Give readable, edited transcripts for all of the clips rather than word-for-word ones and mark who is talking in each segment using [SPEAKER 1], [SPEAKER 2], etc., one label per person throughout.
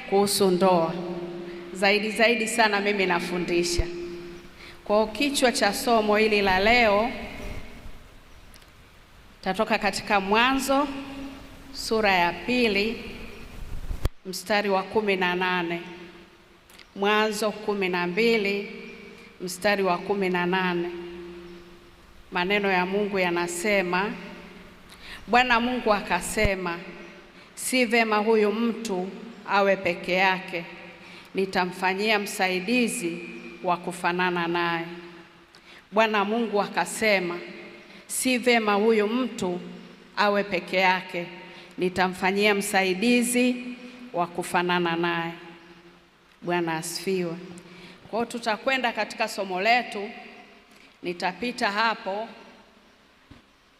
[SPEAKER 1] kuhusu ndoa. Zaidi sana mimi nafundisha. Kwa kichwa cha somo hili la leo tatoka katika Mwanzo sura ya 2 mstari wa 18. Mwanzo 12 mstari wa 18. Maneno ya Mungu yanasema, Bwana Mungu akasema, si vema huyu mtu awe peke yake, nitamfanyia msaidizi wa kufanana naye. Bwana Mungu akasema, si vema huyu mtu awe peke yake, nitamfanyia msaidizi wa kufanana naye. Bwana asifiwe. Kwa hiyo tutakwenda katika somo letu, nitapita hapo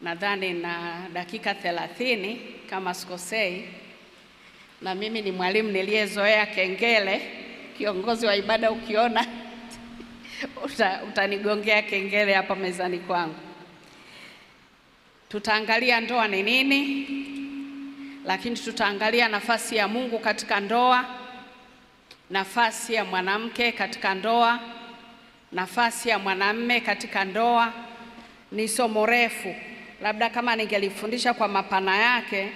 [SPEAKER 1] nadhani na dakika 30 kama sikosei, na mimi ni mwalimu niliyezoea kengele. Kiongozi wa ibada ukiona utanigongea kengele hapa mezani kwangu. Tutaangalia ndoa ni nini, lakini tutaangalia nafasi ya Mungu katika ndoa, nafasi ya mwanamke katika ndoa, nafasi ya mwanamume katika ndoa. Ni somo refu, labda kama ningelifundisha kwa mapana yake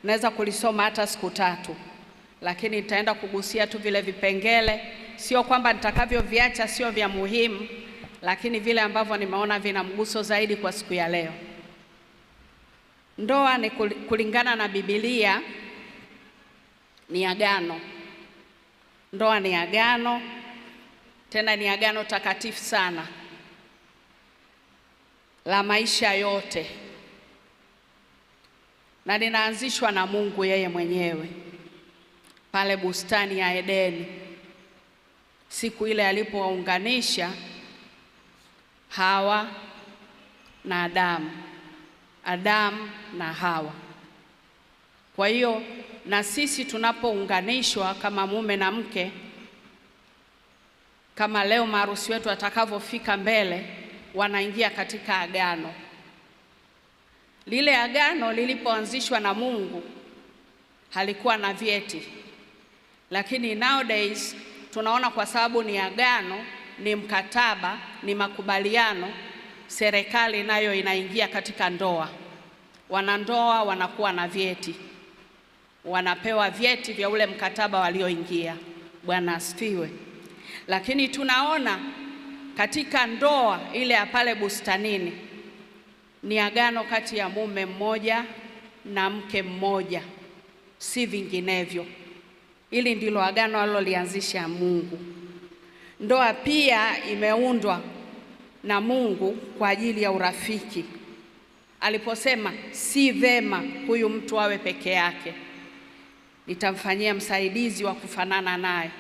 [SPEAKER 1] naweza kulisoma hata siku 3, lakini nitaenda kugusia tu vile vipengele. Sio kwamba nitakavyoviacha sio vya muhimu, lakini vile ambavyo nimeona vina mguso zaidi kwa siku ya leo. Ndoa ni kulingana na Biblia ni agano. Ndoa ni agano, tena ni agano takatifu sana la maisha yote, na linaanzishwa na Mungu yeye mwenyewe pale bustani ya Edeni, siku ile alipowaunganisha Hawa na Adamu na Hawa. Kwa hiyo na sisi tunapounganishwa kama mume na mke, kama leo maharusi wetu atakavyofika mbele, wanaingia katika agano. Lile agano lilipoanzishwa na Mungu halikuwa na vyeti, lakini nowadays tunaona kwa sababu ni agano, ni mkataba, ni makubaliano, serikali nayo inaingia katika ndoa. Wanandoa wanakuwa na vyeti, wanapewa vyeti vya ule mkataba walioingia. Bwana asifiwe. Lakini tunaona katika ndoa ile ya pale bustanini ni agano kati ya mume mmoja na mke mmoja, si vinginevyo. Hili ndilo agano alilolianzisha Mungu. Ndoa pia imeundwa na Mungu kwa ajili ya urafiki. Aliposema si vema huyu mtu awe peke yake, nitamfanyia msaidizi wa kufanana naye.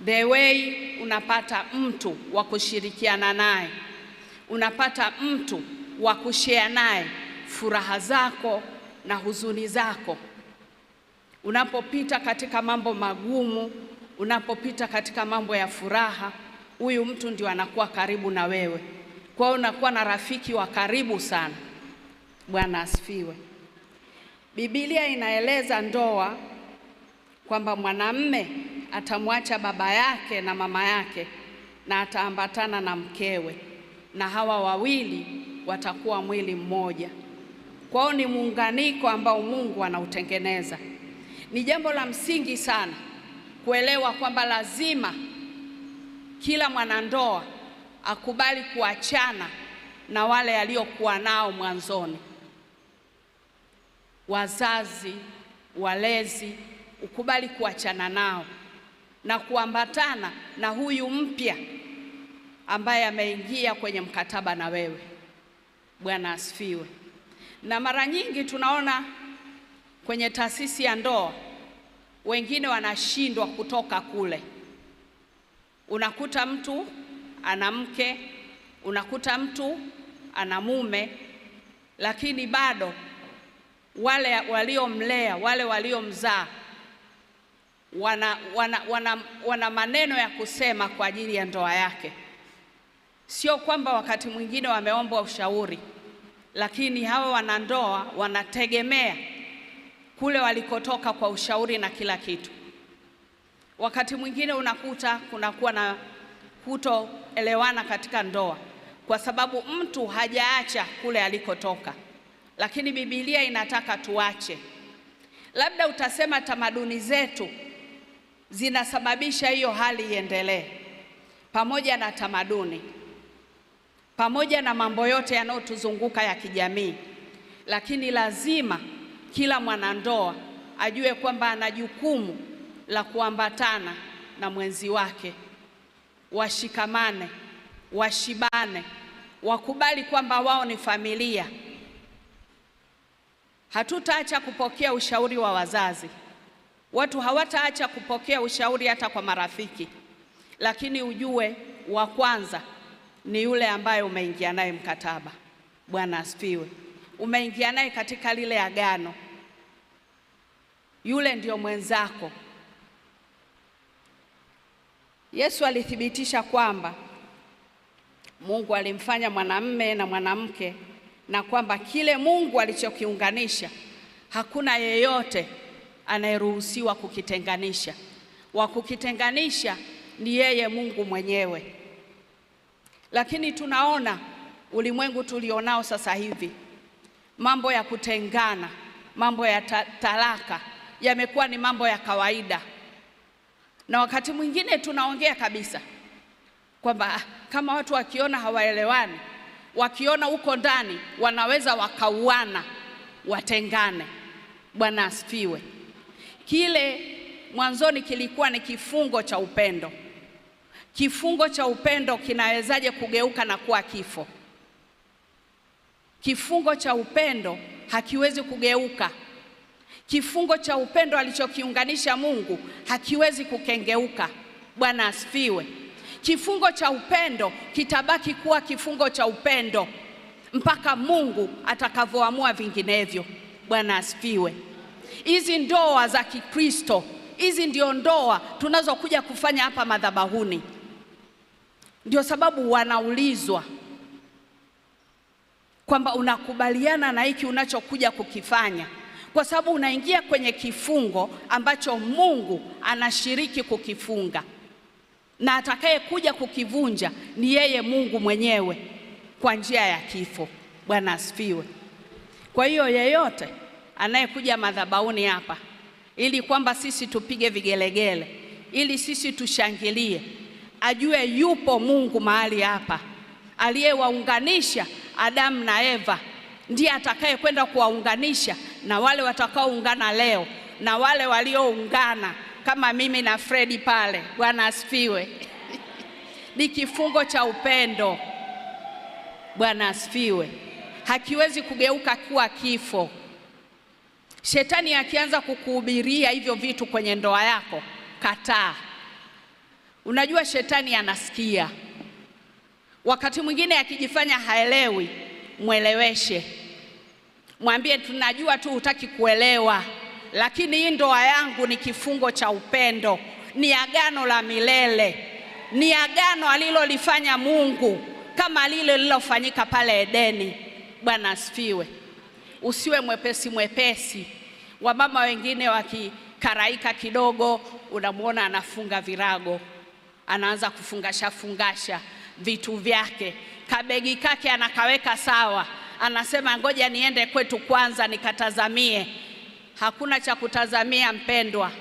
[SPEAKER 1] The way unapata mtu wa kushirikiana naye, unapata mtu wa kushare naye furaha zako na huzuni zako. Unapopita katika mambo magumu, unapopita katika mambo ya furaha, huyu mtu ndio anakuwa karibu na wewe. Kwa hiyo unakuwa na rafiki wa karibu sana. Bwana asifiwe. Biblia inaeleza ndoa kwamba mwanamume atamwacha baba yake na mama yake na ataambatana na mkewe, na hawa wawili watakuwa mwili mmoja. Kwa hiyo ni muunganiko ambao Mungu anautengeneza. Ni jambo la msingi sana kuelewa kwamba lazima kila mwanandoa akubali kuachana na wale aliokuwa nao mwanzoni. Wazazi, walezi, ukubali kuachana nao na kuambatana na huyu mpya ambaye ameingia kwenye mkataba na wewe. Bwana asifiwe. Na mara nyingi tunaona kwenye taasisi ya ndoa wengine wanashindwa kutoka kule. Unakuta mtu ana mke, unakuta mtu ana mume, lakini bado wale waliomlea, wale waliomzaa wana maneno ya kusema kwa ajili ya ndoa yake. Sio kwamba wakati mwingine wameomba ushauri, lakini hawa wanandoa wanategemea kule walikotoka kwa ushauri na kila kitu. Wakati mwingine unakuta kunakuwa na kutoelewana katika ndoa kwa sababu mtu hajaacha kule alikotoka, lakini Biblia inataka tuache. Labda utasema tamaduni zetu zinasababisha hiyo hali iendelee. Pamoja na tamaduni, pamoja na mambo yote yanayotuzunguka ya kijamii, lakini lazima kila mwanandoa ajue kwamba ana jukumu la kuambatana na mwenzi wake, washikamane, washibane, wakubali kwamba wao ni familia. Hatutaacha kupokea ushauri wa wazazi. Watu hawataacha kupokea ushauri hata kwa marafiki, lakini ujue wa kwanza ni yule ambaye umeingia naye mkataba. Bwana asifiwe. Umeingia naye katika lile agano, yule ndio mwenzako. Yesu alithibitisha kwamba Mungu alimfanya mwanamume na mwanamke, na kwamba kile Mungu alichokiunganisha hakuna yeyote anayeruhusiwa kukitenganisha. Wa kukitenganisha ni yeye Mungu mwenyewe. Lakini tunaona ulimwengu tulionao sasa hivi, mambo ya kutengana, mambo ya talaka yamekuwa ni mambo ya kawaida, na wakati mwingine tunaongea kabisa kwamba kama watu wakiona hawaelewani, wakiona huko ndani wanaweza wakauana, watengane. Bwana asifiwe. Kile mwanzoni kilikuwa ni kifungo cha upendo. Kifungo cha upendo kinawezaje kugeuka na kuwa kifo? Kifungo cha upendo hakiwezi kugeuka. Kifungo cha upendo alichokiunganisha Mungu hakiwezi kukengeuka. Bwana asifiwe. Kifungo cha upendo kitabaki kuwa kifungo cha upendo mpaka Mungu atakavyoamua vinginevyo. Bwana asifiwe. Hizi ndoa za Kikristo, hizi ndio ndoa tunazokuja kufanya hapa madhabahuni. Ndio sababu wanaulizwa kwamba unakubaliana na hiki unachokuja kukifanya, kwa sababu unaingia kwenye kifungo ambacho Mungu anashiriki kukifunga, na atakaye kuja kukivunja ni yeye Mungu mwenyewe kwa njia ya kifo. Bwana asifiwe. Kwa hiyo yeyote anayekuja madhabahuni hapa ili kwamba sisi tupige vigelegele, ili sisi tushangilie, ajue yupo Mungu mahali hapa aliyewaunganisha Adamu na Eva, ndiye atakaye kwenda kuwaunganisha na wale watakaoungana leo na wale walioungana kama mimi na Fredi pale. Bwana asifiwe. Ni kifungo cha upendo. Bwana asifiwe. Hakiwezi kugeuka kuwa kifo. Shetani akianza kukuhubiria hivyo vitu kwenye ndoa yako, kataa. Unajua shetani anasikia. Wakati mwingine akijifanya haelewi, mweleweshe. Mwambie tunajua tu hutaki kuelewa, lakini hii ndoa yangu ni kifungo cha upendo, ni agano la milele, ni agano alilolifanya Mungu kama lile lilofanyika pale Edeni. Bwana asifiwe. Usiwe mwepesi mwepesi. Wamama wengine wakikaraika kidogo, unamwona anafunga virago, anaanza kufungasha vitu vyake, kabegi kake anakaweka sawa, anasema ngoja niende kwetu kwanza nikatazamie. Hakuna cha kutazamia mpendwa.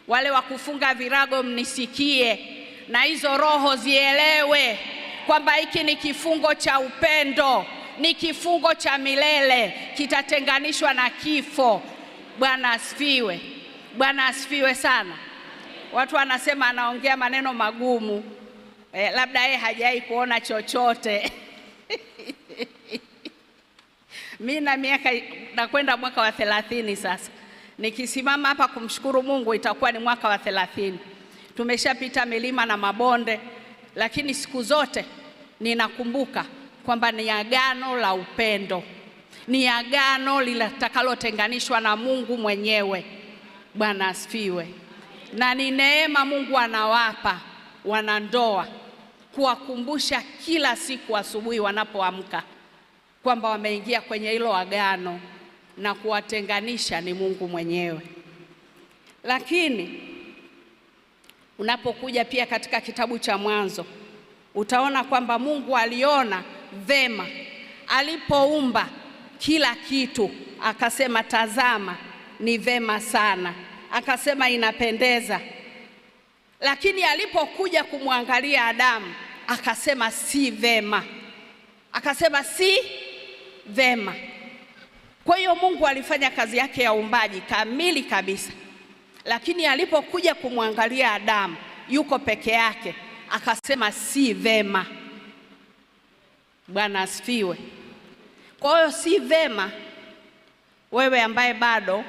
[SPEAKER 1] Wale wa kufunga virago mnisikie, na hizo roho zielewe kwamba hiki ni kifungo cha upendo, ni kifungo cha milele, kitatenganishwa na kifo. Bwana asifiwe. Bwana asifiwe sana. Watu wanasema anaongea maneno magumu, labda yeye hajai kuona chochote. Mimi na miaka nakwenda mwaka wa 30 sasa. Nikisimama hapa kumshukuru Mungu itakuwa ni mwaka wa 30. Tumeshapita milima na mabonde, lakini siku zote ninakumbuka kwamba ni agano la upendo, ni agano litakalotenganishwa na Mungu mwenyewe. Bwana asifiwe. Na ni neema Mungu anawapa wanandoa kuwakumbusha kila siku asubuhi wanapoamka kwamba wameingia kwenye hilo agano, na kuwatenganisha ni Mungu mwenyewe. Lakini unapokuja pia katika kitabu cha Mwanzo, utaona kwamba Mungu aliona vema alipoumba kila kitu, akasema tazama ni vema sana, akasema inapendeza. Lakini alipokuja kumwangalia Adamu, akasema si vema, akasema si vema. Kwa hiyo Mungu alifanya kazi yake ya uumbaji kamili kabisa, lakini alipokuja kumwangalia Adamu yuko peke yake, akasema si vema. Bwana asifiwe. Kwa hiyo si vema wewe ambaye bado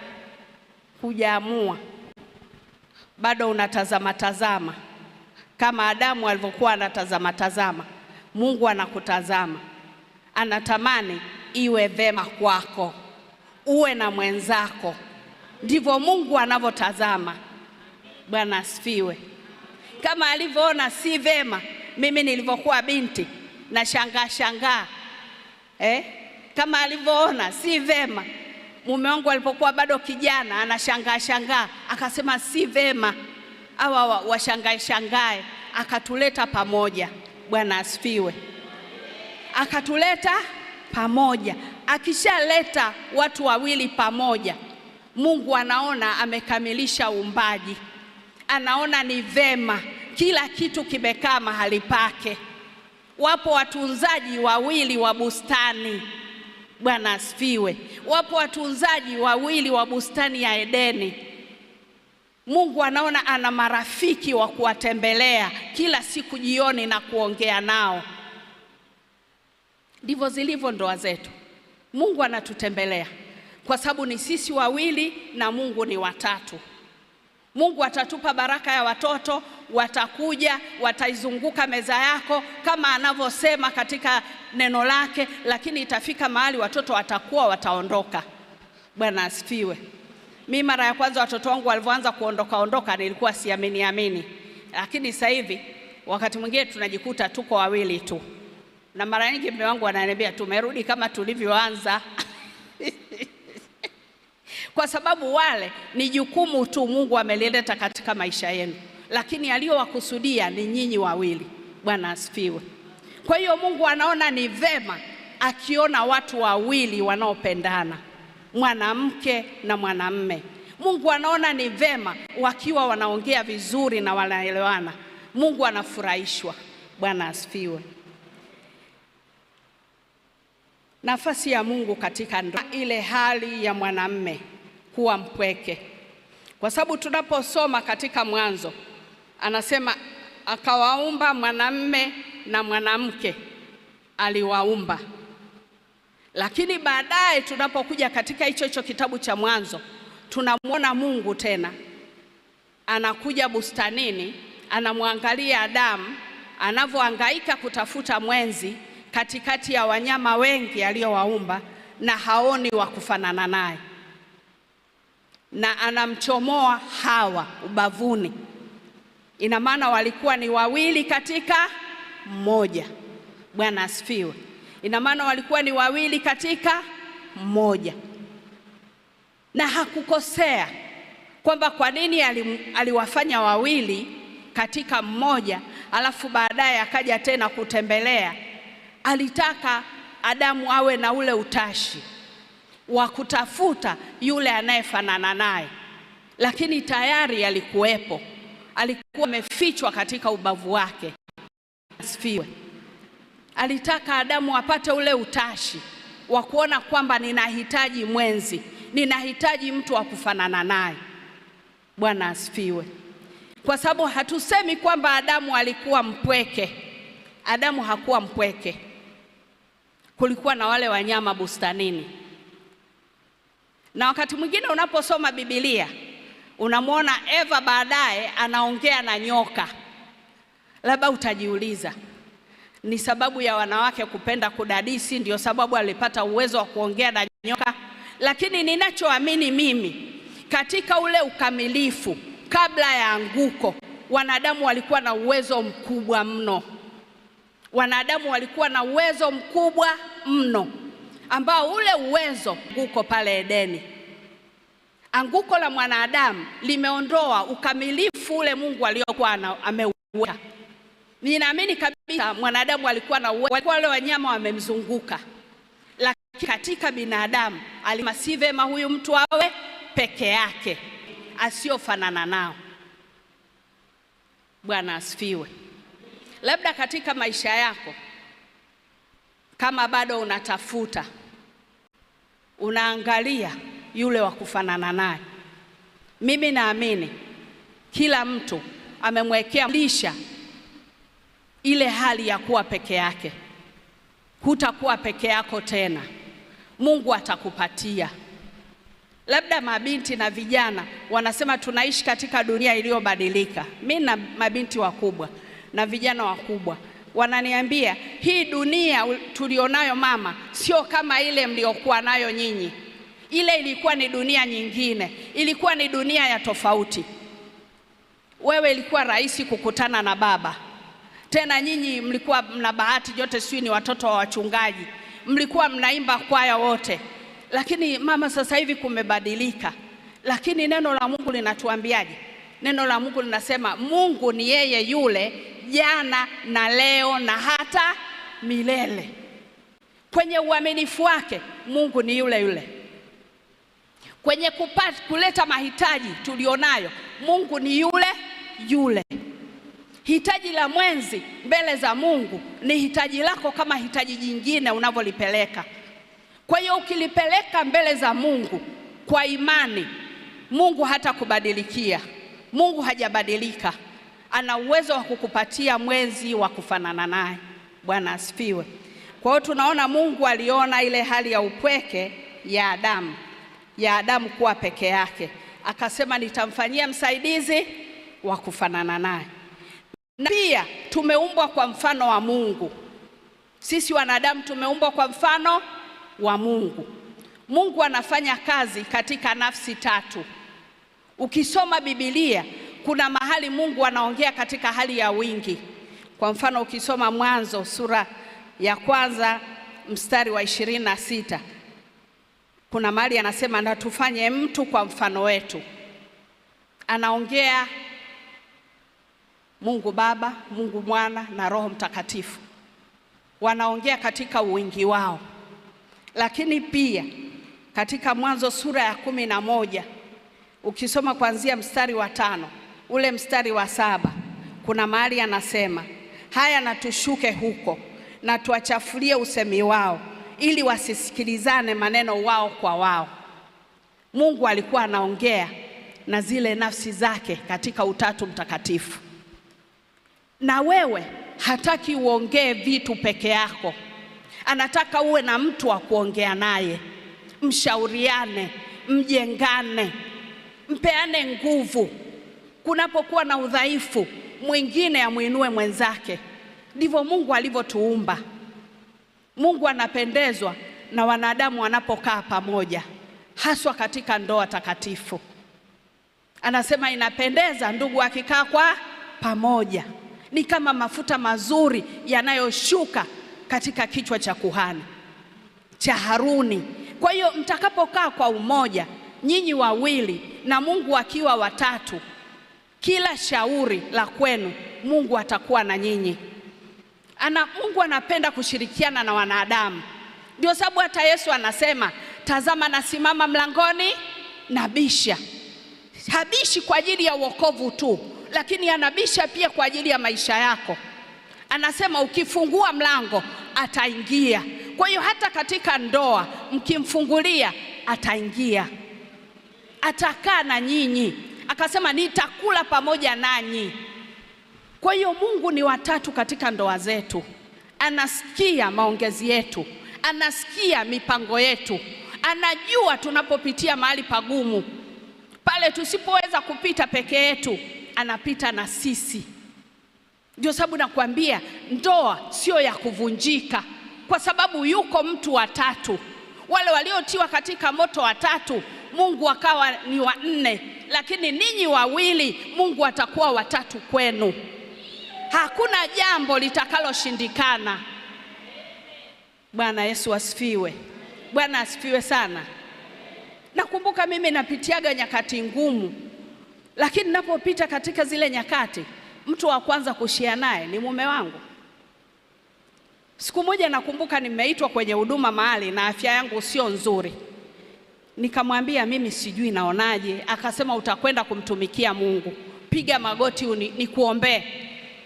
[SPEAKER 1] hujaamua, bado unatazama tazama kama Adamu alivyokuwa anatazama tazama. Mungu anakutazama, anatamani iwe vema kwako, uwe na mwenzako. Ndivyo Mungu anavyotazama. Bwana asifiwe. Kama alivyoona si vema mimi nilivyokuwa binti na shangaa kama alivyoona si vema mume wangu alipokuwa bado kijana anashangaa, akasema si vema hawa washangae, akatuleta pamoja. Bwana asifiwe. Akatuleta pamoja. Akishaleta watu wawili pamoja, Mungu anaona amekamilisha uumbaji, anaona ni vema, kila kitu kimekaa mahali pake. Wapo watunzaji wawili wa bustani. Bwana asifiwe. Wapo watunzaji wawili wa bustani ya Edeni. Mungu anaona ana marafiki wa kuwatembelea kila siku jioni na kuongea nao. Ndivyo zilivyo ndoa zetu. Mungu anatutembelea kwa sababu ni sisi wawili na Mungu ni watatu. Mungu atatupa baraka ya watoto, watakuja, wataizunguka meza yako kama anavyosema katika neno lake, lakini itafika mahali watoto wataondoka. Bwana asifiwe. Mimi mara ya kwanza watoto wangu walivyoanza kuondoka nilikuwa siamini, lakini sasa hivi wakati mwingine tunajikuta tuko wawili tu, na mara nyingi mume wangu ananiambia tumerudi kama tulivyoanza. Kwa sababu wale ni jukumu tu Mungu amelileta katika maisha yenu, lakini aliyowakusudia ni nyinyi wawili. Bwana asifiwe. Kwa hiyo Mungu anaona ni vema akiona watu wawili wanaopendana, mwanamke na mwanamume. Mungu anaona ni vema wakiwa wanaongea vizuri na wanaelewana. Mungu anafurahishwa. Bwana asifiwe. Nafasi ya Mungu katika ndoa, ile hali ya mwanamume kuwa mpweke. Kwa sababu tunaposoma katika Mwanzo anasema akawaumba mwanamume na mwanamke aliwaumba. Lakini baadaye tunapokuja katika hicho kitabu cha Mwanzo tunamwona Mungu tena anakuja bustanini, anamwangalia Adamu anavyohangaika kutafuta mwenzi katikati ya wanyama wengi aliowaumba na haoni wa kufanana naye, na anamchomoa Hawa ubavuni. Ina maana walikuwa ni wawili katika mmoja. Bwana asifiwe. Ina maana walikuwa ni wawili katika mmoja, na hakukosea kwamba kwa nini aliwafanya wawili katika mmoja, alafu baadaye akaja tena kutembelea. Alitaka Adamu awe na ule utashi wa kutafuta yule anayefanana naye, lakini tayari alikuwa amefichwa katika ubavu wake. Asifiwe. Alitaka Adamu apate ule utashi wa kuona kwamba ninahitaji mwenzi, ninahitaji mtu wa kufanana naye. Bwana asifiwe. Kwa sababu hatusemi kwamba Adamu alikuwa mpweke. Adamu hakuwa mpweke. Kulikuwa na wale wanyama bustanini. Na wakati mwingine unaposoma Biblia unamwona Eva baadaye anaongea na nyoka. Labda utajiuliza, ni sababu ya wanawake kupenda kudadisi ndio sababu alipata uwezo wa kuongea na nyoka? Lakini ninachoamini mimi, katika ule ukamilifu kabla ya anguko, wanadamu walikuwa na uwezo mkubwa mno. Wanadamu walikuwa na uwezo mkubwa mno ambao ule uwezo uko pale Edeni. Anguko la mwanadamu limeondoa ukamilifu ule Mungu aliyokuwa ameuweka. Ninaamini kabisa mwanadamu alikuwa na uwezo, walikuwa wale wanyama wamemzunguka, lakini katika binadamu alisema si vema huyu mtu awe peke yake, asiofanana nao. Bwana asifiwe. Labda katika maisha yako, kama bado unatafuta, unaangalia yule wa kufanana naye, mimi naamini kila mtu amemwekea lisha ile hali ya kuwa peke yake. Hutakuwa peke yako tena, Mungu atakupatia. Labda mabinti na vijana wanasema tunaishi katika dunia iliyobadilika. Mimi na mabinti wakubwa na vijana wakubwa wananiambia hii dunia tulionayo mama sio kama ile mliokuwa nayo nyinyi. Ile ilikuwa ni dunia nyingine, ilikuwa ni dunia ya tofauti. Wewe ilikuwa rahisi kukutana na baba, tena nyinyi mlikuwa mna bahati yote, sio ni watoto wa wachungaji, mlikuwa mnaimba kwaya wote. Lakini mama, sasa hivi kumebadilika. Lakini neno la Mungu linatuambiaje? Neno la Mungu linasema Mungu ni yeye yule jana na leo na hata milele. Kwenye uaminifu wake Mungu ni yule yule. Kwenye kuleta mahitaji tulionayo Mungu ni yule yule. Hitaji la mwenzi mbele za Mungu ni hitaji lako kama hitaji jingine unavyolipeleka. Kwa hiyo ukilipeleka mbele za Mungu kwa imani, Mungu hatakubadilikia. Mungu hajabadilika. Ana uwezo wa kukupatia mwenzi wa kufanana naye. Bwana asifiwe. Kwa hiyo tunaona Mungu aliona ile hali ya upweke ya Adamu kuwa peke yake, akasema nitamfanyia msaidizi wa kufanana naye. Na pia tumeumbwa kwa mfano wa Mungu. Sisi wanadamu tumeumbwa kwa mfano wa Mungu. Mungu anafanya kazi katika nafsi tatu. Ukisoma Biblia kuna mahali Mungu anaongea katika hali ya wingi. Kwa mfano ukisoma Mwanzo sura ya 1 mstari wa 26, kuna mahali anasema na tufanye mtu kwa mfano wetu. Anaongea Mungu Baba, Mungu Mwana na Roho Mtakatifu. Wanaongea katika wingi wao. Lakini pia katika Mwanzo sura ya 11 ukisoma kuanzia mstari wa 5 ule mstari wa 7, kuna mahali anasema haya na tushuke huko na tuachafulie usemi wao ili wasisikilizane maneno wao kwa wao. Mungu alikuwa anaongea na zile nafsi zake katika Utatu Mtakatifu. Na wewe hataki uongee vitu peke yako. Anataka uwe na mtu wa kuongea naye, mshauriane, mjengane, mpeane nguvu. Kunapokuwa na udhaifu, mwingine amuinue mwenzake. Ndivyo Mungu alivyotuumba. Mungu anapendezwa na wanadamu wanapokaa pamoja, haswa katika ndoa takatifu. Anasema inapendeza ndugu akikaa kwa pamoja. Ni kama mafuta mazuri yanayoshuka katika kichwa cha kuhani, cha Haruni. Kwa hiyo mtakapokaa kwa umoja, nyinyi wawili na Mungu akiwa watatu, kila shauri la kwenu Mungu atakuwa na nyinyi. Mungu anapenda kushirikiana na wanadamu. Ndio sababu hata Yesu anasema, tazama nasimama mlangoni nabisha. Habishi kwa ajili ya wokovu tu, lakini anabisha pia kwa ajili ya maisha yako. Anasema ukifungua mlango ataingia. Kwa hiyo hata katika ndoa mkimfungulia ataingia, atakaa na nyinyi. Akasema nitakula pamoja nanyi. Kwa hiyo Mungu ni watatu katika ndoa zetu. Anasikia maongezi yetu, anasikia mipango yetu, anajua tunapopitia mahali pagumu. Pale tusipoweza kupita peke yetu, anapita na sisi. Ndio sababu nakwambia ndoa sio ya kuvunjika, kwa sababu yuko mtu wa tatu. Wale waliotiwa katika moto wa tatu, Mungu akawa ni wa 4, lakini ninyi wawili Mungu atakuwa watatu kwenu. Hakuna jambo litakaloshindikana. Bwana Yesu asifiwe. Bwana asifiwe sana. Nakumbuka mimi napitiaga nyakati ngumu, lakini ninapopita katika zile nyakati, mtu wa kwanza kushia naye ni mume wangu. Siku moja nakumbuka nimeitwa kwenye huduma mahali na afya yangu sio nzuri. Nikamwambia mimi sijui naonaje. Akasema utakwenda kumtumikia Mungu, piga magoti nikuombee.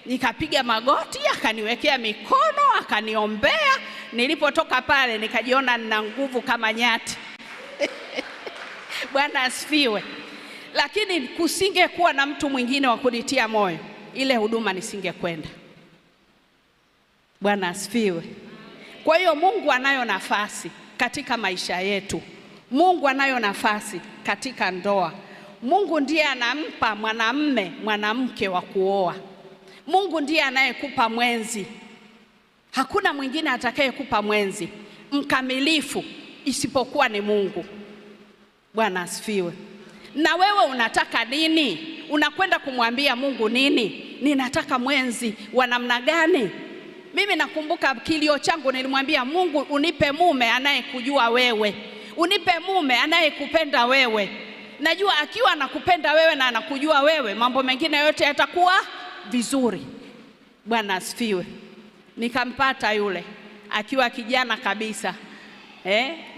[SPEAKER 1] Nikapiga magoti, akaniwekea mikono, akaniombea. Nilipotoka pale nikajiona nina nguvu kama nyati. Bwana asifiwe. Lakini kusingekuwa na mtu mwingine wa kunitia moyo, ile huduma nisingekwenda. Bwana asifiwe. Kwa hiyo Mungu anayo nafasi katika maisha yetu. Mungu anayo nafasi katika ndoa. Mungu ndiye anampa mwanamume mwanamke wa kuoa. Mungu ndiye anayekupa mwenzi. Hakuna mwingine atakayekupa mwenzi mkamilifu isipokuwa ni Mungu. Bwana asifiwe. Na wewe unataka nini? Unakwenda kumwambia Mungu nini? Ninataka mwenzi wa namna gani? Mimi nakumbuka kilio changu, nilimwambia Mungu, unipe mume anayekujua wewe. Unipe mume anayekupenda wewe. Najua akiwa anakupenda wewe na anakujua wewe, mambo mengine yote yatakuwa vizuri. Bwana asifiwe. Nikampata yule akiwa kijana kabisa,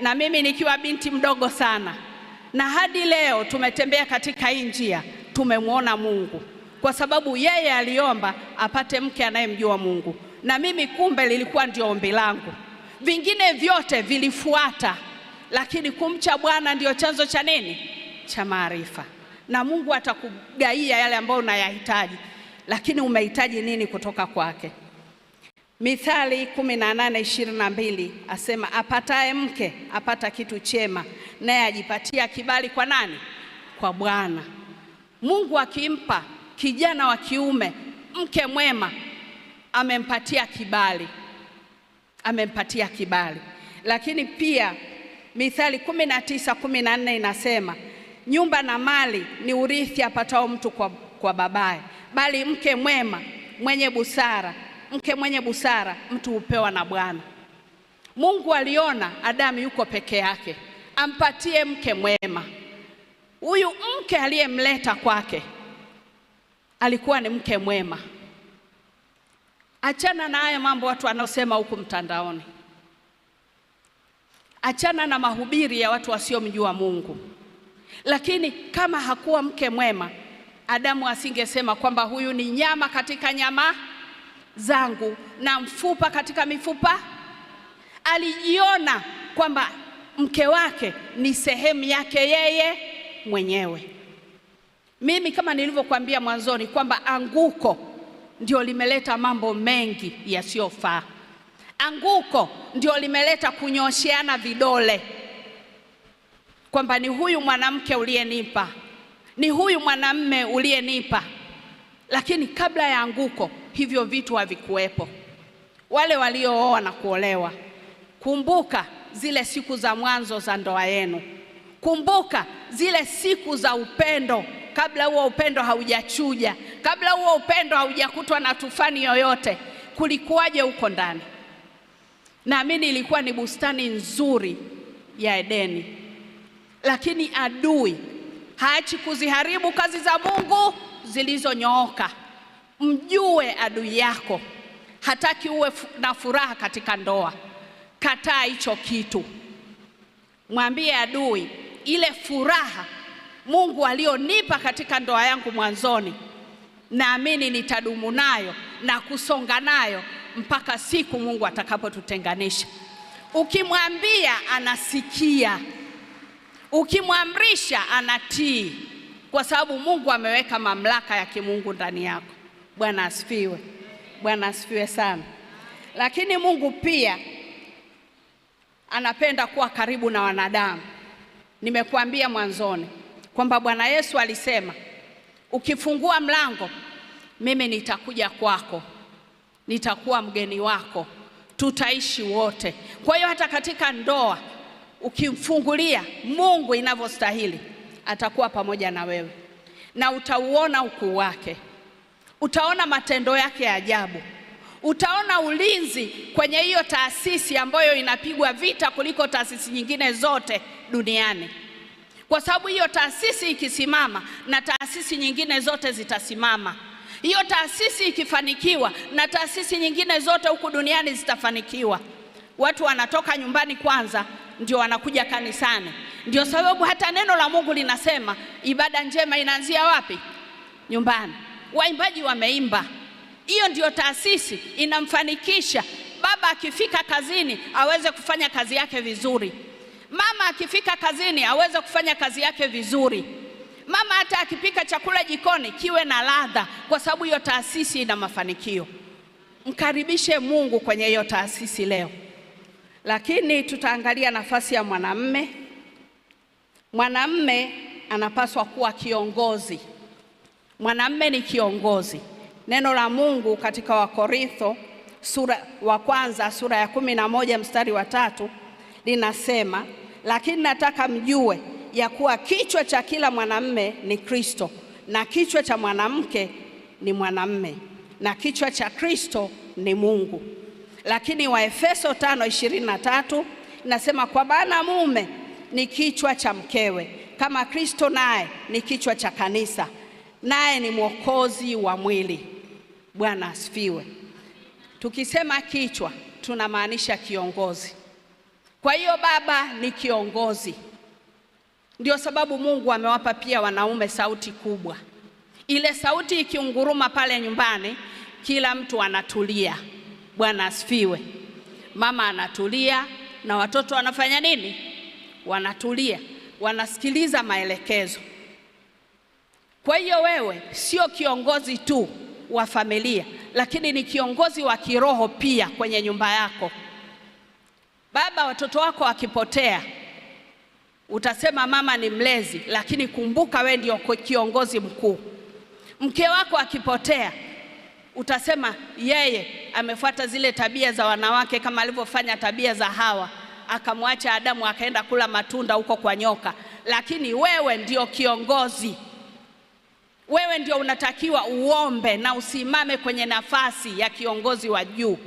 [SPEAKER 1] na mimi nikiwa binti mdogo sana. Na hadi leo tumetembea katika hii njia, tumemwona Mungu, kwa sababu yeye aliomba apate mke anayemjua Mungu. Na mimi kumbe lilikuwa ndio ombi langu. Vingine vyote vilifuata, lakini kumcha Bwana ndio chanzo cha nini? Cha maarifa. Na Mungu atakugaia yale ambayo unayahitaji, lakini umehitaji nini kutoka kwake? Mithali 18:22 asema, apataye mke apata kitu chema, naye ajipatia kibali kwa nani? Kwa Bwana. Mungu akimpa kijana wa kiume mke mwema, amempatia kibali. Amempatia kibali. Lakini pia Mithali 19:14 inasema, nyumba na mali ni urithi apatao mtu kwa babaye, bali mke mwema mwenye busara, mke mwenye busara mtu hupewa na Bwana. Mungu aliona Adamu yuko peke yake, ampatie mke mwema. Huyu mke aliyemleta kwake alikuwa ni mke mwema. Achana na haya mambo watu wanaosema huku mtandaoni. Achana na mahubiri ya watu wasiomjua Mungu. Lakini kama hakuwa mke mwema, Adamu asingesema kwamba huyu ni nyama katika nyama zangu na mfupa katika mifupa. Alijiona kwamba mke wake ni sehemu yake yeye mwenyewe. Mimi kama nilivyokuambia mwanzoni kwamba anguko ndio limeleta mambo mengi yasiyofaa. Anguko ndio limeleta kunyosheana vidole, kwamba ni huyu mwanamke uliyenipa, ni huyu mwanamume uliyenipa. Lakini kabla ya anguko hivyo vitu havikuwepo. Wale waliooa na kuolewa, kumbuka zile siku za mwanzo za ndoa yenu. Kumbuka zile siku za upendo, kabla huo upendo haujachuja, kabla huo upendo haujakutwa na tufani yoyote. Kulikuwaje huko ndani? Naamini ilikuwa ni bustani nzuri ya Edeni. Lakini adui haachi kuziharibu kazi za Mungu zilizonyooka. Mjue adui yako hataki uwe na furaha katika ndoa. Kataa hicho kitu. Mwambie adui, ile furaha Mungu alionipa katika ndoa yangu mwanzoni, naamini nitadumu nayo na kusonga nayo mpaka siku Mungu atakapotutenganisha. Ukimwambia anasikia, ukimwamrisha anatii, kwa sababu Mungu ameweka mamlaka ya kimungu ndani yako. Bwana asifiwe. Bwana asifiwe sana. Lakini Mungu pia anapenda kuwa karibu na wanadamu. Nimekuambia mwanzoni kwamba Bwana Yesu alisema, ukifungua mlango mimi nitakuja kwako, nitakuwa mgeni wako, tutaishi wote. Kwa hiyo hata katika ndoa ukimfungulia Mungu inavyostahili, atakuwa pamoja na wewe na utauona ukuu wake. Utaona matendo yake ya ajabu. Utaona ulinzi kwenye hiyo taasisi ambayo inapigwa vita kuliko taasisi nyingine zote duniani, kwa sababu hiyo taasisi ikisimama na taasisi nyingine zote zitasimama. Hiyo taasisi ikifanikiwa na taasisi nyingine zote huku duniani zitafanikiwa. Watu wanatoka nyumbani kwanza ndio wanakuja kanisani. Ndio sababu hata neno la Mungu linasema ibada njema inaanzia wapi? Nyumbani. Waimbaji wameimba. Hiyo ndio taasisi inamfanikisha baba akifika kazini aweze kufanya kazi yake vizuri. Mama akifika kazini aweze kufanya kazi yake vizuri. Mama hata akipika chakula jikoni kiwe na ladha, kwa sababu hiyo taasisi ina mafanikio. Mkaribishe Mungu kwenye hiyo taasisi leo. Lakini tutaangalia nafasi ya mwanamume. Mwanamume anapaswa kuwa kiongozi. Mwanamume ni kiongozi. Neno la Mungu katika Wakorintho wa kwanza sura ya 11 mstari wa 3 linasema, lakini nataka mjue ya kuwa kichwa cha kila mwanamume ni Kristo, na kichwa cha mwanamke ni mwanamume, na kichwa cha Kristo ni Mungu. Lakini Waefeso 5:23 nasema, kwa maana mume ni kichwa cha mkewe, kama Kristo naye ni kichwa cha kanisa, naye ni mwokozi wa mwili. Bwana asifiwe. Tukisema kichwa tunamaanisha kiongozi. Kwa hiyo baba ni kiongozi. Ndio sababu Mungu amewapa pia wanaume sauti kubwa. Ile sauti ikiunguruma pale nyumbani, kila mtu anatulia. Bwana asifiwe. Mama anatulia na watoto wanafanya nini? Wanatulia, wanasikiliza maelekezo. Kwa hiyo wewe sio kiongozi tu wa familia, lakini ni kiongozi wa kiroho pia kwenye nyumba yako. Baba, watoto wako wakipotea, utasema mama ni mlezi, lakini kumbuka wewe ndio kiongozi mkuu. Mke wako akipotea, utasema yeye amefuata zile tabia za wanawake kama alivyofanya tabia za Hawa, akamwacha Adamu akaenda kula matunda huko kwa nyoka. Lakini wewe ndio kiongozi. Wewe ndio unatakiwa uombe na usimame kwenye nafasi ya kiongozi wa juu.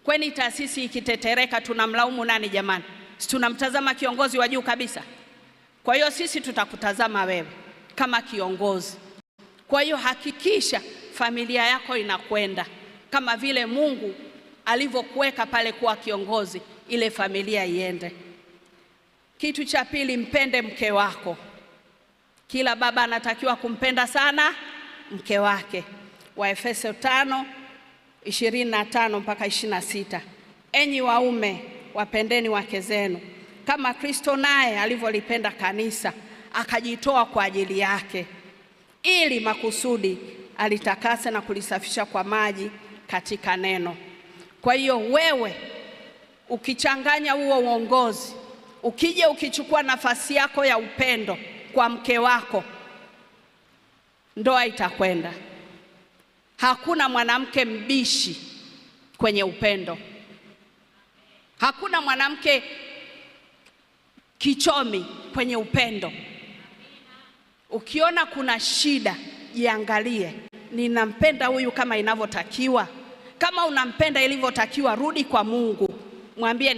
[SPEAKER 1] Kwani taasisi ikitetereka tunamlaumu nani jamani? Si tunamtazama kiongozi wa juu kabisa? Kwa hiyo sisi tutakutazama wewe kama kiongozi. Kwa hiyo hakikisha familia yako inakwenda kama vile Mungu alivyokuweka pale kuwa kiongozi, ile familia iende. Kitu cha pili, mpende mke wako. Kila baba anatakiwa kumpenda sana mke wake. Waefeso 5:25 mpaka 26. Enyi waume, wapendeni wake zenu kama Kristo naye alivyolipenda kanisa akajitoa kwa ajili yake, ili makusudi alitakase na kulisafisha kwa maji katika neno. Kwa hiyo wewe ukichanganya huo uongozi, ukija ukichukua nafasi yako ya upendo kwa mke wako, ndoa itakwenda. Hakuna mwanamke mbishi kwenye upendo. Hakuna mwanamke kichomi kwenye upendo. Ukiona kuna shida, jiangalie, ninampenda huyu kama inavyotakiwa? Kama unampenda ilivyotakiwa, rudi kwa Mungu, mwambie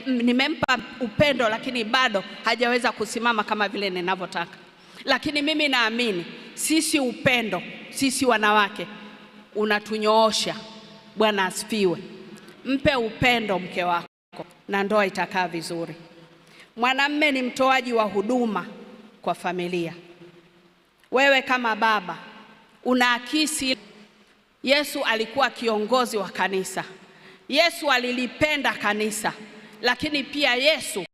[SPEAKER 1] nimempa upendo, lakini bado hajaweza kusimama kama vile ninavyotaka. Lakini mimi naamini sisi upendo, sisi wanawake unatunyoosha. Bwana asifiwe. Mpe upendo mke wako na ndoa itakaa vizuri. Mwanamume ni mtoaji wa huduma kwa familia. Wewe kama baba unaakisi. Yesu alikuwa kiongozi wa kanisa. Yesu alilipenda kanisa, lakini pia Yesu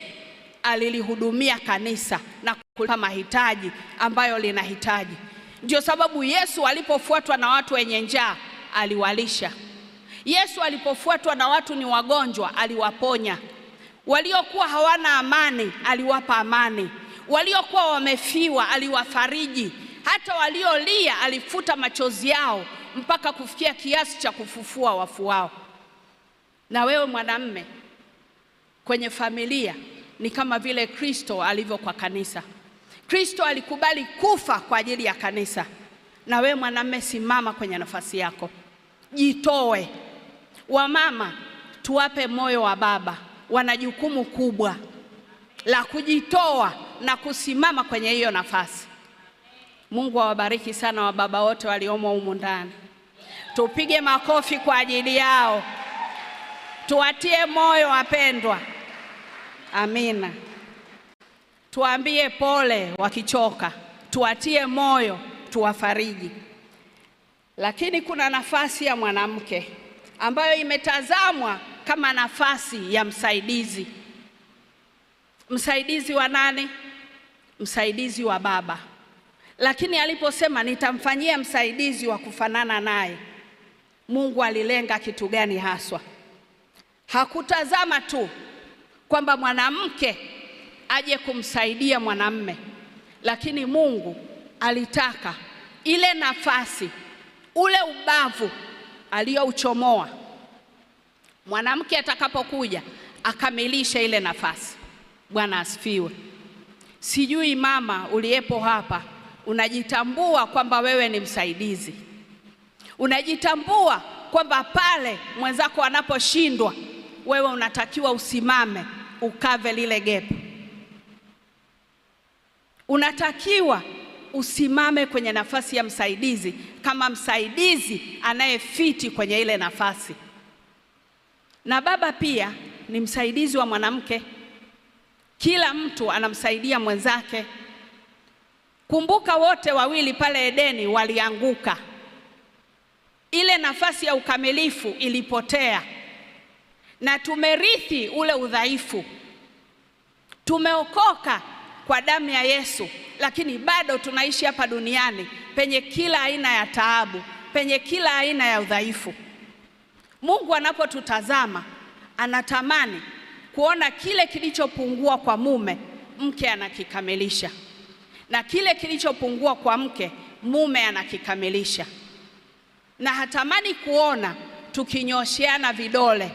[SPEAKER 1] alilihudumia kanisa na kulipa mahitaji ambayo linahitaji. Ndio sababu Yesu alipofuatwa na watu wenye njaa aliwalisha. Yesu alipofuatwa na watu ni wagonjwa aliwaponya. Waliokuwa hawana amani aliwapa amani. Waliokuwa wamefiwa aliwafariji. Hata waliolia alifuta machozi yao mpaka kufikia kiasi cha kufufua wafu wao. Na wewe mwanamume kwenye familia ni kama vile Kristo alivyo kwa kanisa. Kristo alikubali kufa kwa ajili ya kanisa. Na wewe mwanamume, simama kwenye nafasi yako. Jitoe. Wamama, tuwape moyo wa baba. Wana jukumu kubwa la kujitoa na kusimama kwenye hiyo nafasi. Mungu awabariki sana wababa wote waliomo humu ndani. Tupige makofi kwa ajili yao. Tuwatie moyo wapendwa. Amina. Tuambie pole wakichoka. Tuwatie moyo, tuwafariji. Lakini kuna nafasi ya mwanamke ambayo imetazamwa kama nafasi ya msaidizi. Msaidizi wa nani? Msaidizi wa baba. Lakini aliposema nitamfanyia msaidizi wa kufanana naye, Mungu alilenga kitu gani haswa? Hakutazama tu kwamba mwanamke aje kumsaidia mwanamume, lakini Mungu alitaka ile nafasi, ule ubavu aliyouchomoa, mwanamke atakapokuja akamilisha ile nafasi. Bwana asifiwe. Sijui mama uliyepo hapa, unajitambua kwamba wewe ni msaidizi? Unajitambua kwamba pale mwenzako anaposhindwa, wewe unatakiwa usimame ukave lile gap? Unatakiwa usimame kwenye nafasi ya msaidizi kama msaidizi anayefiti kwenye ile nafasi. Na baba pia ni msaidizi wa mwanamke. Kila mtu anamsaidia mwenzake. Kumbuka wote wawili pale Edeni walianguka. Ile nafasi ya ukamilifu ilipotea, na tumerithi ule udhaifu. Tumeokoka kwa damu ya Yesu, lakini bado tunaishi hapa duniani penye kila aina ya taabu, penye kila aina ya udhaifu. Mungu anapotutazama anatamani kuona kile kilichopungua kwa mume, mke anakikamilisha, na kile kilichopungua kwa mke, mume anakikamilisha. Na hatamani kuona tukinyosheana vidole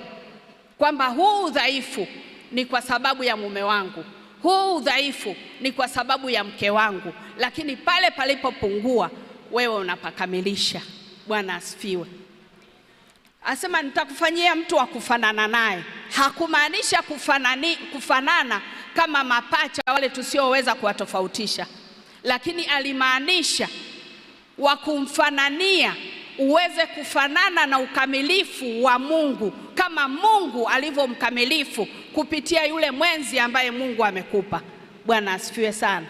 [SPEAKER 1] kwamba huu udhaifu ni kwa sababu ya mume wangu, huu udhaifu ni kwa sababu ya mke wangu, lakini pale palipopungua wewe unapakamilisha. Bwana asifiwe. Asema nitakufanyia mtu wa kufanana naye. Hakumaanisha kufanana kama mapacha wale tusioweza kuwatofautisha, lakini alimaanisha wa kumfanania, uweze kufanana na ukamilifu wa Mungu kama Mungu alivyo mkamilifu kupitia yule mwenzi ambaye Mungu amekupa. Bwana asifiwe sana.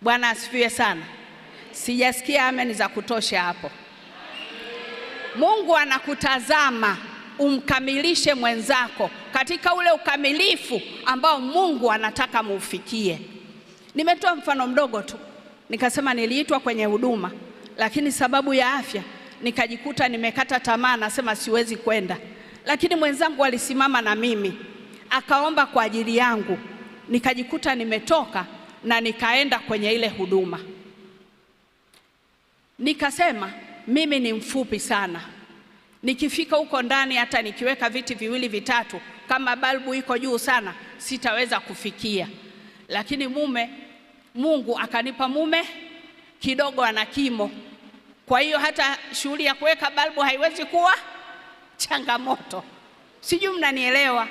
[SPEAKER 1] Bwana asifiwe sana. Sijasikia amen za kutosha hapo. Mungu anakutazama umkamilishe mwenzako katika ule ukamilifu ambao Mungu anataka muufikie. Nimetoa mfano mdogo tu, nikasema niliitwa kwenye huduma, lakini sababu ya afya nikajikuta nimekata tamaa, nasema siwezi kwenda. Lakini mwenzangu alisimama na mimi, akaomba kwa ajili yangu, nikajikuta nimetoka na nikaenda kwenye ile huduma. Nikasema mimi ni mfupi sana, nikifika huko ndani hata nikiweka viti viwili vitatu, kama balbu iko juu sana sitaweza kufikia. Lakini Mungu akanipa mume kidogo ana kimo, kwa hiyo hata shughuli ya kuweka balbu haiwezi kuwa changamoto. Sijui mnanielewa?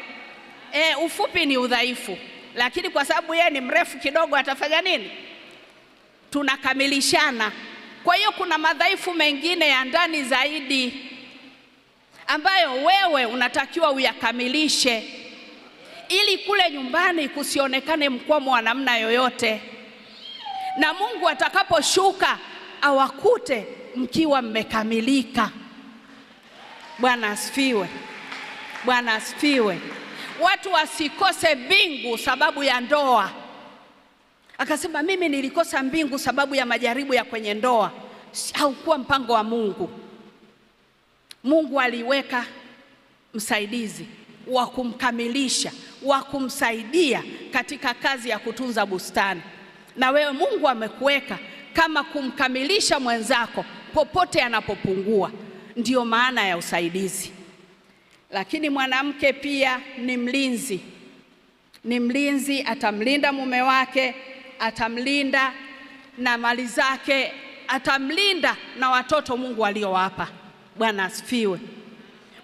[SPEAKER 1] Ufupi ni udhaifu, lakini kwa sababu yeye ni mrefu kidogo atafanya nini? Tunakamilishana. Kwa hiyo kuna madhaifu mengine ya ndani zaidi ambayo wewe unatakiwa uyakamilishe, ili kule nyumbani kusionekane mkwamo wa namna yoyote, na Mungu atakaposhuka awakute mkiwa mmekamilika. Bwana asifiwe. Bwana asifiwe. Watu wasikose mbingu sababu ya ndoa. Akasema mimi nilikosa mbingu sababu ya majaribu ya kwenye ndoa. Haukuwa mpango wa Mungu. Mungu aliweka msaidizi wa kumkamilisha, wa kumsaidia katika kazi ya kutunza bustani. Na wewe Mungu amekuweka kama kumkamilisha mwenzako popote anapopungua. Ndiyo maana ya usaidizi. Lakini mwanamke pia ni mlinzi. Ni mlinzi, atamlinda mume wake, atamlinda na mali zake, atamlinda na watoto Mungu aliowapa. Bwana asifiwe.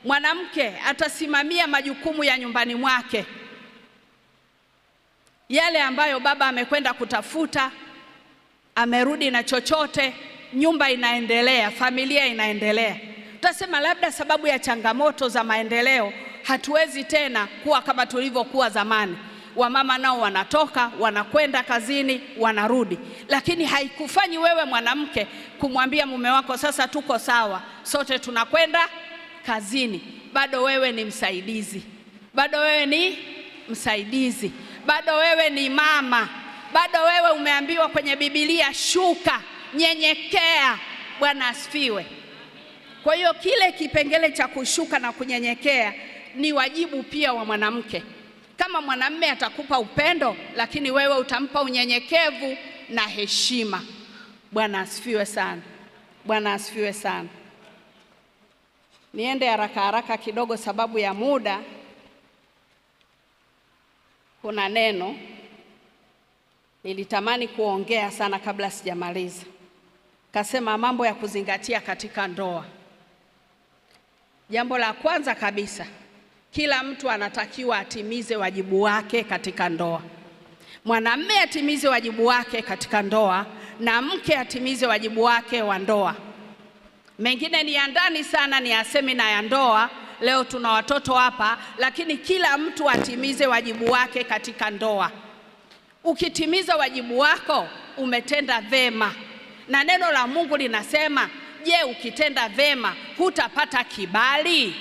[SPEAKER 1] Mwanamke atasimamia majukumu ya nyumbani mwake, yale ambayo baba amekwenda kutafuta, amerudi na chochote, nyumba inaendelea, familia inaendelea. Tutasema labda sababu ya changamoto za maendeleo hatuwezi tena kuwa kama tulivyokuwa zamani. Wamama nao wanatoka, wanakwenda kazini, wanarudi. Lakini haikufanyi wewe mwanamke kumwambia mume wako sasa tuko sawa, sote tunakwenda kazini. Bado wewe ni msaidizi. Bado wewe ni msaidizi. Bado wewe ni mama. Bado wewe umeambiwa kwenye Biblia, shuka, nyenyekea. Bwana asifiwe. Kwa hiyo kile kipengele cha kushuka na kunyenyekea ni wajibu pia wa mwanamke. Kama mwanamume atakupa upendo, lakini wewe utampa unyenyekevu na heshima. Bwana asifiwe sana. Bwana asifiwe sana. Niende haraka kidogo sababu ya muda. Kuna neno nilitamani kuongea sana kabla sijamaliza. Kasema mambo ya kuzingatia katika ndoa. Jambo la kwanza kabisa, kila mtu anatakiwa atimize wajibu wake katika ndoa. Mwanamume atimize wajibu wake katika ndoa na mke atimize wajibu wake wa ndoa. Mengine ni ya ndani sana, ni ya semina ya ndoa. Leo tuna watoto hapa, lakini kila mtu atimize wajibu wake katika ndoa. Ukitimiza wajibu wako, umetenda vema. Na neno la Mungu linasema, je, ukitenda vema hutapata kibali?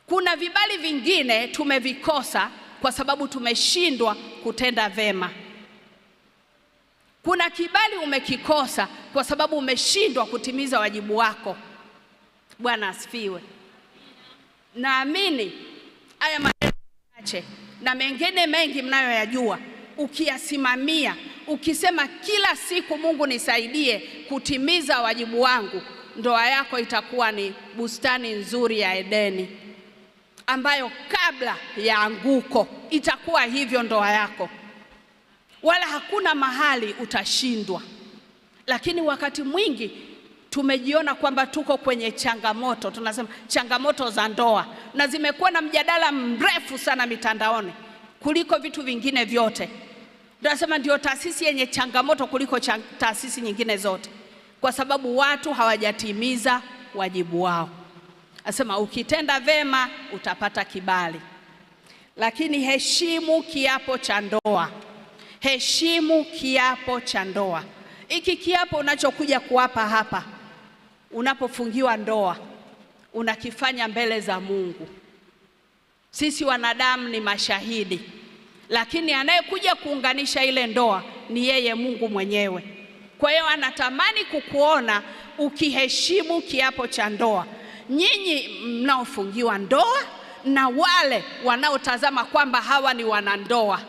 [SPEAKER 1] Kuna vibali vingine tumevikosa kwa sababu tumeshindwa kutenda vema. Kuna kibali umekikosa kwa sababu umeshindwa kutimiza wajibu wako. Bwana asifiwe. Naamini haya maneno machache na mengine mengi mnayoyajua, ukiyasimamia, ukisema kila siku, Mungu nisaidie kutimiza wajibu wangu, ndoa yako itakuwa ni bustani nzuri ya Edeni, ambayo kabla ya anguko itakuwa hivyo ndoa yako, wala hakuna mahali utashindwa. Lakini wakati mwingi tumejiona kwamba tuko kwenye changamoto, tunasema changamoto za ndoa, na zimekuwa na mjadala mrefu sana mitandaoni kuliko vitu vingine vyote. Tunasema ndio taasisi yenye changamoto kuliko taasisi nyingine zote, kwa sababu watu hawajatimiza wajibu wao. Asema ukitenda vema utapata kibali. Lakini heshimu kiapo cha ndoa. Heshimu kiapo cha ndoa. Hiki kiapo unachokuja kuapa hapa, unapofungiwa ndoa, unakifanya mbele za Mungu. Sisi wanadamu ni mashahidi, lakini anayekuja kuunganisha ile ndoa ni yeye, Mungu mwenyewe. Kwa hiyo anatamani kukuona ukiheshimu kiapo cha ndoa. Nyinyi mnaofungiwa ndoa na wale wanaotazama kwamba hawa ni wanandoa,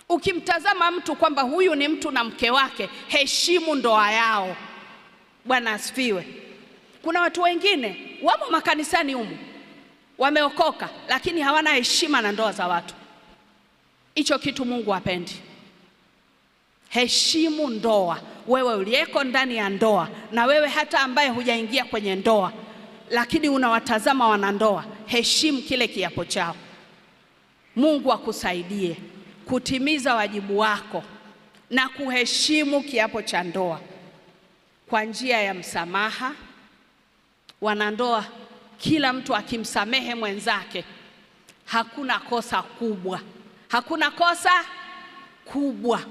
[SPEAKER 1] ukimtazama mtu kwamba huyu ni mtu na mke wake, heshimu ndoa yao. Bwana asifiwe. Kuna watu wengine wamo makanisani humu, wameokoka, lakini hawana heshima na ndoa za watu. Hicho kitu Mungu hapendi. Heshimu ndoa. Wewe uliyeko ndani ya ndoa, na wewe hata ambaye hujaingia kwenye ndoa lakini unawatazama wanandoa, heshimu kile kiapo chao. Mungu akusaidie kutimiza wajibu wako na kuheshimu kiapo cha ndoa kwa njia ya msamaha. Wanandoa, kila mtu akimsamehe mwenzake, hakuna kosa kubwa. Hakuna kosa kubwa.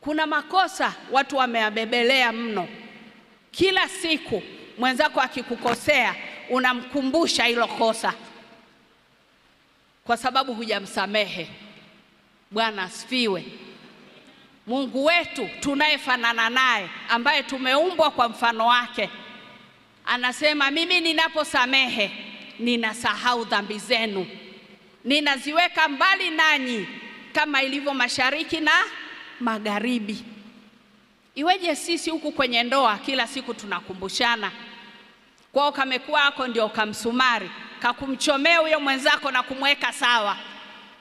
[SPEAKER 1] Kuna makosa watu wameyabebelea mno. Kila siku mwenzako akikukosea unamkumbusha hilo kosa kwa sababu hujamsamehe. Bwana asifiwe. Mungu wetu tunayefanana naye, ambaye tumeumbwa kwa mfano wake, anasema mimi ninaposamehe ninasahau dhambi zenu, ninaziweka mbali nanyi kama ilivyo mashariki na magharibi. Iweje sisi huku kwenye ndoa kila siku tunakumbushana? Kwao kamekuwa hako ndio kamsumari kakumchomea huyo mwenzako na kumweka sawa.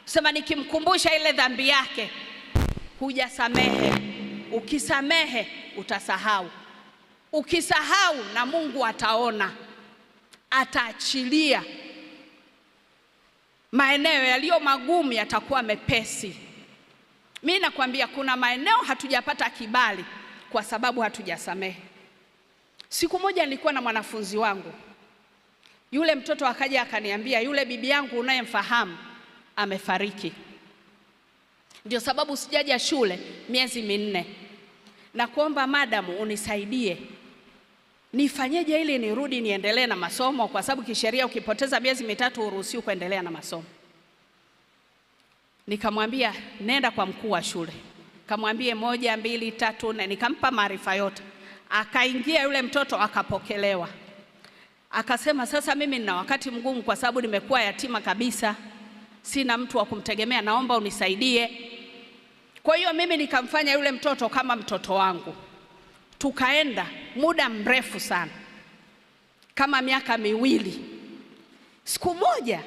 [SPEAKER 1] Sema nikimkumbusha ile dhambi yake, hujasamehe. Ukisamehe utasahau. Ukisahau na Mungu ataona. ataachilia. Maeneo yaliyo magumu yatakuwa mepesi. Mimi nakwambia kuna maeneo hatujapata kibali kwa sababu hatujasamehe. Siku moja nilikuwa na mwanafunzi wangu. Yule mtoto akaja akaniambia, yule bibi yangu unayemfahamu amefariki. Ndio sababu sijaja shule miezi 4. Na kuomba madamu unisaidie. Nifanyeje ili nirudi niendelee na masomo, kwa sababu kisheria ukipoteza miezi 3 huruhusiwi kuendelea na masomo. Nikamwambia nenda kwa mkuu wa shule. Kamwambie 1, 2, 3, 4, nikampa maarifa yote. Akaingia yule mtoto akapokelewa. Akasema sasa mimi nina wakati mgumu kwa sababu nimekuwa yatima kabisa. Sina mtu wa kumtegemea, naomba unisaidie. Kwa hiyo mimi nikamfanya yule mtoto kama mtoto wangu. Tukaenda muda mrefu sana, kama miaka 2. Siku moja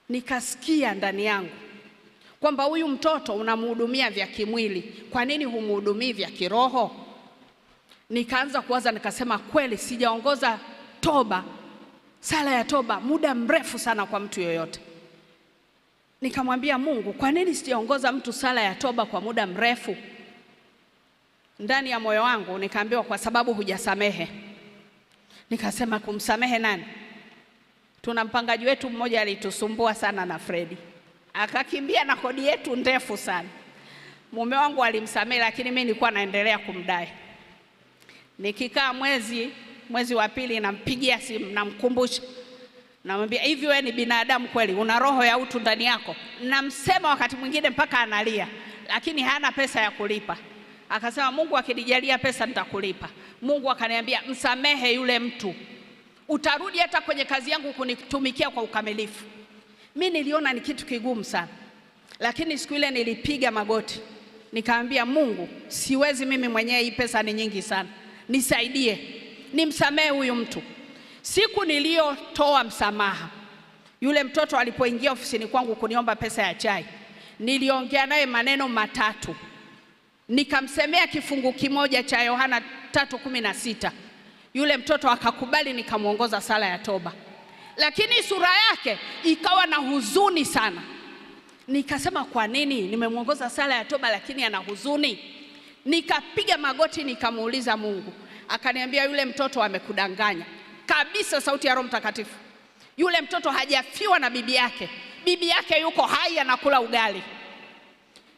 [SPEAKER 1] nikasikia ndani yangu kwamba huyu mtoto unamhudumia vya kimwili, kwa nini humhudumii vya kiroho? Nikaanza kuwaza, nikasema kweli sijaongoza toba, sala ya toba muda mrefu sana kwa mtu yoyote. Nikamwambia Mungu, kwa nini sijaongoza mtu sala ya toba kwa muda mrefu? Ndani ya moyo wangu nikaambiwa kwa sababu hujasamehe. Nikasema kumsamehe nani? Tuna mpangaji wetu mmoja alitusumbua sana na Fredi. Akakimbia na kodi yetu ndefu sana. Mume wangu alimsamehe, lakini mimi nilikuwa naendelea kumdai. Nikikaa mwezi wa 2 nampigia simu, namkumbusha. Namwambia hivi, wewe ni binadamu kweli? Una roho ya utu ndani yako? Namsema wakati mwingine mpaka analia, lakini hana pesa ya kulipa. Akasema Mungu akinijalia pesa nitakulipa. Mungu akaniambia msamehe yule mtu, utarudi hata kwenye kazi yangu kunitumikia kwa ukamilifu. Mimi niliona ni kitu kigumu sana, lakini siku ile nilipiga magoti nikaambia Mungu, siwezi mimi mwenyewe, hii pesa ni nyingi sana, nisaidie nimsamehe huyu mtu. Siku niliyotoa msamaha, yule mtoto alipoingia ofisini kwangu kuniomba pesa ya chai, niliongea naye maneno 3. Nikamsemea kifungu kimoja cha Yohana 3:16. Yule mtoto akakubali, nikamuongoza sala ya toba. Lakini sura yake ikawa na huzuni sana. Nikasema kwa nini nimemuongoza sala ya toba lakini ana huzuni? Nikapiga magoti nikamuuliza Mungu. Akaniambia yule mtoto amekudanganya kabisa, sauti ya Roho Mtakatifu. Yule mtoto hajafiwa na bibi yake. Bibi yake yuko hai anakula ugali.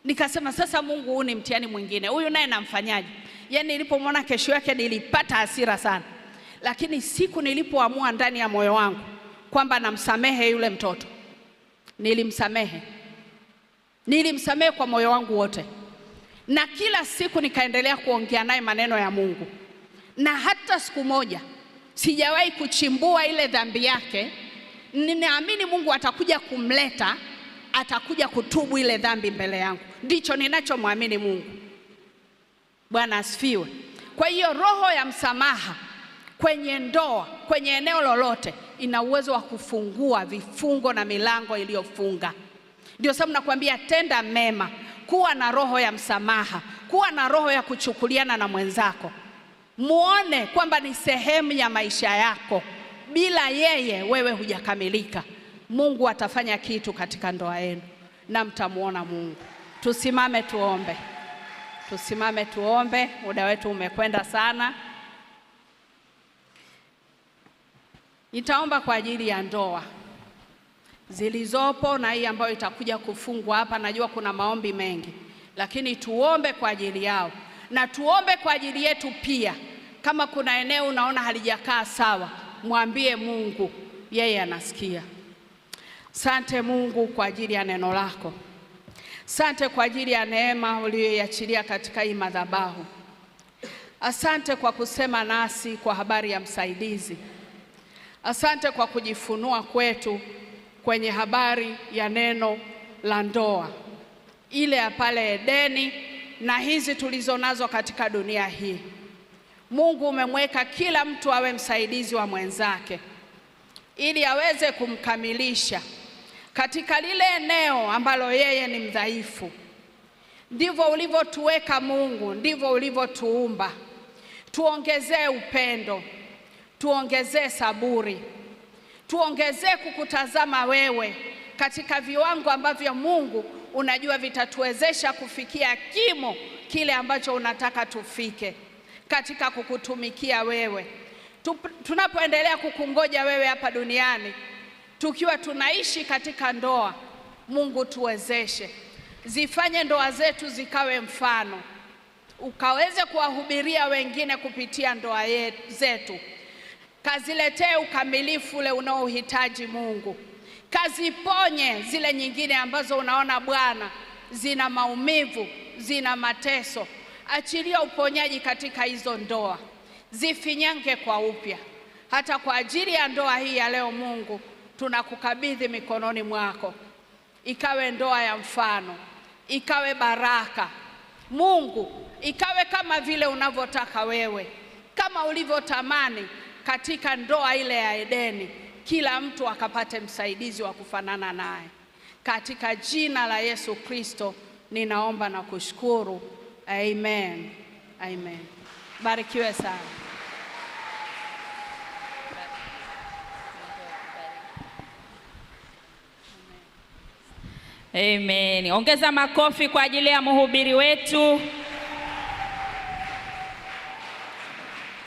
[SPEAKER 1] Nikasema sasa Mungu, huu ni mtihani mwingine. Huyu naye namfanyaje? Yaani nilipomwona kesho yake nilipata hasira sana. Lakini siku nilipoamua ndani ya moyo wangu kwamba namsamehe yule mtoto, nilimsamehe. Nilimsamehe kwa moyo wangu wote. Na kila siku nikaendelea kuongea naye maneno ya Mungu. Na hata siku moja sijawahi kuchimbua ile dhambi yake. Ninaamini Mungu atakuja kumleta, atakuja kutubu ile dhambi mbele yangu. Ndicho ninachomwamini Mungu. Bwana asifiwe. Kwa hiyo roho ya msamaha kwenye ndoa, kwenye eneo lolote, ina uwezo wa kufungua vifungo na milango iliyofunga. Ndio sababu nakwambia tenda mema, kuwa na roho ya msamaha, kuwa na roho ya kuchukuliana na mwenzako. Muone kwamba ni sehemu ya maisha yako. Bila yeye wewe hujakamilika. Mungu atafanya kitu katika ndoa yenu na mtamuona Mungu. Tusimame tuombe. Tusimame tuombe, muda wetu umekwenda sana. Nitaomba kwa ajili ya ndoa zilizopo na hii ambayo itakuja kufungwa hapa. Najua kuna maombi mengi, lakini tuombe kwa ajili yao na tuombe kwa ajili yetu pia. Kama kuna eneo unaona halijakaa sawa, mwambie Mungu, yeye anasikia. Asante Mungu kwa ajili ya neno lako. Asante kwa ajili ya neema uliyoiachilia katika hii madhabahu. Asante kwa kusema nasi kwa habari ya msaidizi. Asante kwa kujifunua kwetu kwenye habari ya neno la ndoa, ile ya pale Edeni na hizi tulizonazo katika dunia hii. Mungu, umemweka kila mtu awe msaidizi wa mwenzake ili aweze kumkamilisha katika lile eneo ambalo yeye ni mdhaifu. Ndivyo ulivyotuweka Mungu, ndivyo ulivyotuumba. Tuongezee upendo, tuongezee saburi, tuongezee kukutazama wewe katika viwango ambavyo Mungu unajua vitatuwezesha kufikia kimo kile ambacho unataka tufike katika kukutumikia wewe. Tunapoendelea kukungoja wewe hapa duniani, tukiwa tunaishi katika ndoa, Mungu tuwezeshe, zifanye ndoa zetu zikawe mfano, ukaweze kuwahubiria wengine kupitia ndoa zetu. Kaziletee ukamilifu ule unaohitaji Mungu. Kaziponye zile nyingine ambazo unaona Bwana zina maumivu, zina mateso. Achilia uponyaji katika hizo ndoa, zifinyange kwa upya. Hata kwa ajili ya ndoa hii ya leo, Mungu tunakukabidhi mikononi mwako, ikawe ndoa ya mfano, ikawe baraka. Mungu, ikawe kama vile unavyotaka wewe, kama ulivyotamani katika ndoa ile ya Edeni, kila mtu akapate msaidizi wa kufanana naye. Katika jina la Yesu Kristo ninaomba na kushukuru. Amen. Amen. Barikiwe sana.
[SPEAKER 2] Amen. Ongeza makofi kwa ajili ya mhubiri wetu.